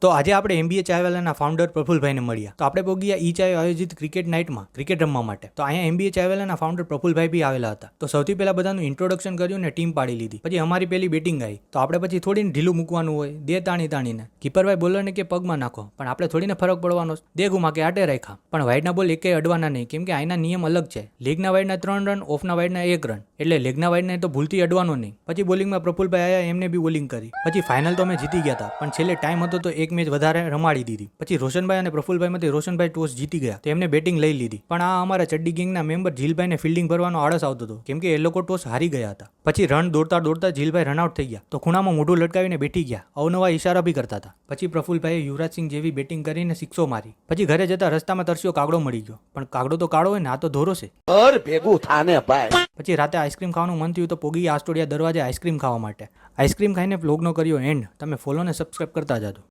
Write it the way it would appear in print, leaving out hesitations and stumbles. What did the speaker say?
તો આજે આપણે એમબીએ ચાયવાલાના ફાઉન્ડર પ્રફુલભાઈને મળ્યા. તો આપણે પોગ્યા ઈ ચાય આયોજિત ક્રિકેટ નાઇટમાં ક્રિકેટ રમવા માટે. તો અહીંયા એમબીએ ચાયવાલાના ફાઉન્ડર પ્રફુલભાઈ બી આવેલા હતા. તો સૌથી પહેલા બધાનું ઇન્ટ્રોડક્શન કર્યું ને ટીમ પાડી લીધી. પછી અમારી પેલી બેટિંગ આવી. તો આપણે પછી થોડીને ઢીલું મૂકવાનું હોય, દે તાણીને કીપરભાઈ બોલરને કે પગમાં નાખો, પણ આપણે થોડીને ફરક પડવાનો, દે ગુમા કે આટે રાખ્યા. પણ વાઇડના બોલ એકે અડવાના નહીં, કેમ કે આના નિયમ અલગ છે. લેગના વાઇડના 3 રન, ઓફના વાઇડના 1 રન, એટલે લેગના વાઇડને તો ભૂલથી અડવાનો નહીં. પછી બોલિંગમાં પ્રફુલભાઈ આવ્યા, એમને બી બોલિંગ કરી. પછી ફાઇનલ તો અમે જીતી ગયા હતા, પણ છેલ્લે ટાઈમ હતો તો એક મેચ વધારે રમાડી દીધી. પછી રોશનભાઈ અને પ્રફુલભાઈમાંથી રોશનભાઈ ટોસ જીતી ગયા, તો એમને બેટિંગ લઈ લીધી. પણ આ અમારા ચડ્ડી ગેંગના મેમ્બર જીલભાઈને ફિલ્ડિંગ ભરવાનો આળસ આવતો હતો, કેમ કે એ લોકો ટોસ હારી ગયા હતા. પછી રન દોડતા જીલભાઈ રનઆઉટ થઈ ગયા, તો ખૂણામાં મોઢું લટકાવીને બેઠી ગયા, અવનવા ઇશારા બી કરતા હતા. પછી પ્રફુલભાઈએ યુવરાજસિંહ જેવી બેટિંગ કરીને સિક્સો મારી. પછી ઘરે જતા રસ્તામાં તરસ્યો કાગડો મળી ગયો, પણ કાગડો તો કાળો હોય ને, આ તો ધોરો છે. ભેગું થાને ભાઈ. પછી રાતે આઈસ્ક્રીમ ખાવાનું મન થયું તો પોગી આસ્ટોડિયા દરવાજે આઈસ્ક્રીમ ખાવા માટે. આઈસ્ક્રીમ ખાઈને વ્લોગનો કર્યો એન્ડ. તમે ફોલો ને સબસ્ક્રાઇબ કરતા જાજો.